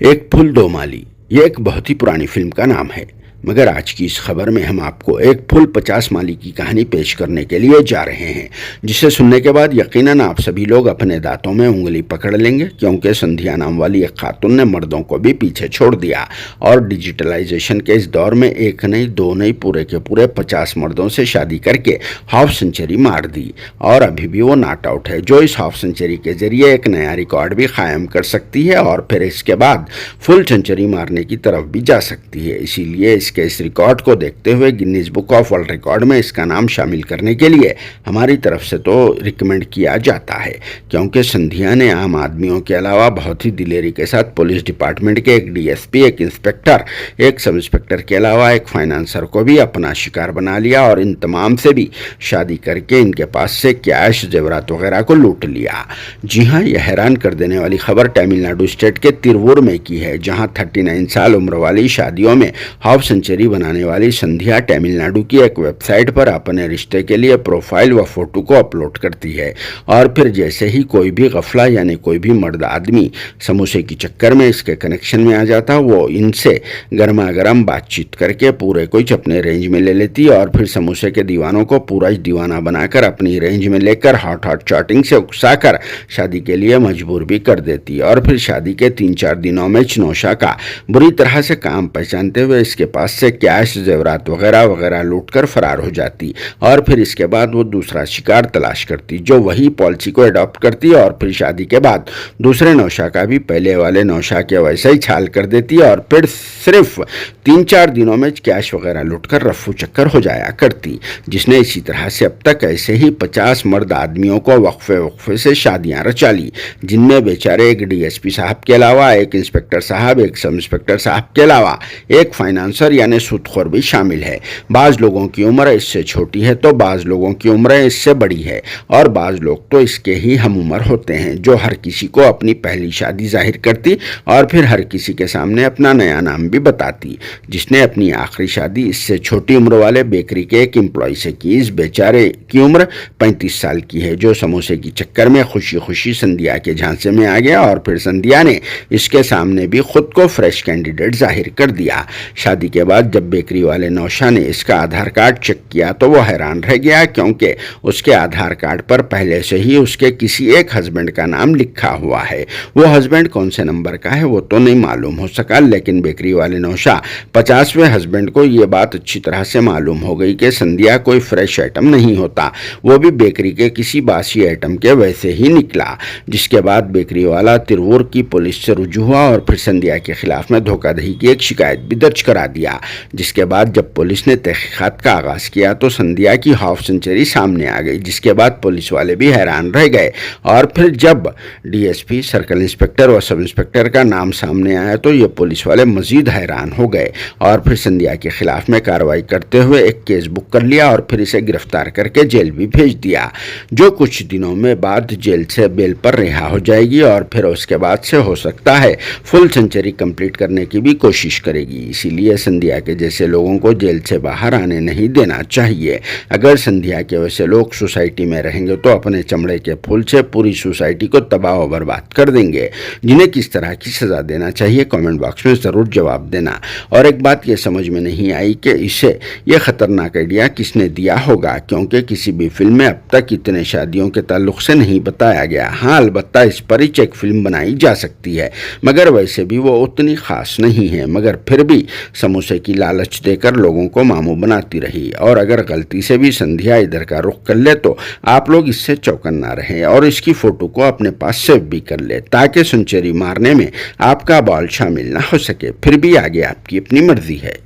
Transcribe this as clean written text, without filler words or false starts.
एक फूल दो माली, ये एक बहुत ही पुरानी फिल्म का नाम है। मगर आज की इस खबर में हम आपको एक फूल 50 माली की कहानी पेश करने के लिए जा रहे हैं, जिसे सुनने के बाद यकीनन आप सभी लोग अपने दांतों में उंगली पकड़ लेंगे, क्योंकि संध्या नाम वाली एक खातून ने मर्दों को भी पीछे छोड़ दिया और डिजिटलाइजेशन के इस दौर में एक नहीं दो नहीं पूरे के पूरे 50 मर्दों से शादी करके हाफ सेंचुरी मार दी। और अभी भी वो नॉट आउट है, जो इस हाफ सेंचुरी के जरिए एक नया रिकॉर्ड भी कायम कर सकती है और फिर इसके बाद फुल सेंचुरी मारने की तरफ भी जा सकती है। इसीलिए इसके इस रिकॉर्ड को देखते हुए Guinness book of world record में इसका नाम शामिल करने के लिए हमारी तरफ से तो रिकमेंड किया जाता है, क्योंकि संध्या ने आम आदमियों के अलावा बहुत ही दिलेरी के साथ पुलिस डिपार्टमेंट के एक डीएसपी, एक इंस्पेक्टर, एक सब इंस्पेक्टर के अलावा एक फाइनेंसर को भी अपना शिकार बना लिया और इन तमाम से भी शादी करके इनके पास से कैश, जेवरात वगैरह को लूट लिया। जी हाँ, यह हैरान कर देने वाली खबर तमिलनाडु स्टेट के तिरुवूर में की है, जहां 39 साल उम्र वाली शादियों में हाफ सेंचुरी बनाने वाली संध्या तमिलनाडु की एक वेबसाइट पर अपने रिश्ते के लिए प्रोफाइल व फोटो को अपलोड करती है और फिर जैसे ही कोई भी गफला यानी कोई भी मर्द आदमी समोसे की चक्कर में इसके कनेक्शन में आ जाता, वो इनसे गर्मा गर्म बातचीत करके पूरे कुछ अपने रेंज में ले लेती और फिर समोसे के दीवानों को पूरा दीवाना बनाकर अपनी रेंज में लेकर हॉट हॉट चैटिंग से उकसाकर शादी के लिए मजबूर भी कर देती और फिर शादी के 3-4 दिनों में नौशा का बुरी तरह से काम पहचानते हुए इसके पास से कैश, जेवरात वगैरह वगैरह लूटकर फरार हो जाती और फिर इसके बाद वो दूसरा शिकार तलाश करती, जो वही पॉलिसी को अडॉप्ट करती और फिर शादी के बाद दूसरे नौशा का भी पहले वाले नौशा के वैसे ही छाल कर देती और फिर सिर्फ 3-4 दिनों में कैश वगैरह लूटकर रफ्फू चक्कर हो जाया करती, जिसने इसी तरह से अब तक ऐसे ही 50 मर्द आदमियों को वक्फे वक्फे से शादियां रचा ली, जिनमें बेचारे एक डीएसपी साहब के अलावा एक इंस्पेक्टर साहब, एक सब इंस्पेक्टर साहब के अलावा एक फाइनेंसर यानी सूदखोर भी शामिल है। बाज लोगों की उम्र इससे छोटी है तो बाज लोगों की उम्र इससे बड़ी है और बाज लोग तो इसके ही हम उम्र होते हैं, जो हर किसी को अपनी पहली शादी जाहिर करती और फिर हर किसी के सामने अपना नया नाम भी बताती। जिसने अपनी आखिरी शादी इससे छोटी उम्र वाले बेकरी के एक एम्प्लॉय से की। इस बेचारे की उम्र 35 साल की है, जो समोसे की चक्कर में खुशी खुशी संध्या के झांसे में आ गया और फिर संध्या ने इसके सामने भी खुद को फ्रेश कैंडिडेट जाहिर कर दिया। शादी के बाद जब बेकरी वाले नौशा ने इसका आधार कार्ड चेक किया तो वो हैरान रह गया, क्योंकि उसके आधार कार्ड पर पहले से ही उसके किसी एक हस्बैंड का नाम लिखा हुआ है। वो हस्बैंड कौन से नंबर का है वो तो नहीं मालूम हो सका, लेकिन बेकरी वाले नौशा 50वें हस्बैंड को ये बात अच्छी तरह से मालूम हो गई कि संध्या कोई फ्रेश आइटम नहीं होता, वो भी बेकरी के किसी बासी आइटम के वैसे ही निकला। जिसके बाद बेकरी वाला तिरुवूर की पुलिस से रुजू हुआ और फिर संध्या के खिलाफ में धोखाधड़ी की एक शिकायत भी दर्ज करा दिया। जिसके बाद जब पुलिस ने तहकीकात का आगाज किया तो संध्या की हाफ सेंचुरी सामने आ गई, जिसके बाद पुलिस वाले भी हैरान रह गए और फिर जब डीएसपी, सर्कल इंस्पेक्टर और सब इंस्पेक्टर का नाम सामने आया तो ये पुलिस वाले मजीद हैरान हो गए और फिर संध्या के खिलाफ में कार्रवाई करते हुए एक केस बुक कर लिया और फिर इसे गिरफ्तार करके जेल भी भेज दिया, जो कुछ दिनों में बाद जेल से बेल पर रिहा हो जाएगी और फिर उसके बाद से हो सकता है फुल सेंचुरी कंप्लीट करने की भी कोशिश करेगी। इसीलिए संध्या के जैसे लोगों को जेल से बाहर आने नहीं देना चाहिए। अगर संध्या के वैसे लोग सोसाइटी में रहेंगे तो अपने चमड़े के फूल से पूरी सोसाइटी को तबाह और बर्बाद कर देंगे। जिन्हें किस तरह की सजा देना चाहिए कमेंट बॉक्स में ज़रूर जवाब देना। और एक बात ये समझ में नहीं आई कि इसे यह खतरनाक आइडिया किसने दिया होगा, क्योंकि किसी भी फिल्म में अब तक इतने शादियों के ताल्लुक से नहीं बताया गया। हाँ, अलबत्ता इस पर ही एक फिल्म बनाई जा सकती है, मगर वैसे भी वो उतनी खास नहीं है, मगर फिर भी समोसे की लालच देकर लोगों को मामू बनाती रही। और अगर गलती से भी संध्या इधर का रुख कर ले तो आप लोग इससे चौकन्ना रहें और इसकी फोटो को अपने पास सेव भी कर ले, ताकि सेंचुरी मारने में आपका बॉल शामिल ना हो सके। फिर भी आगे आपकी अपनी मर्जी है।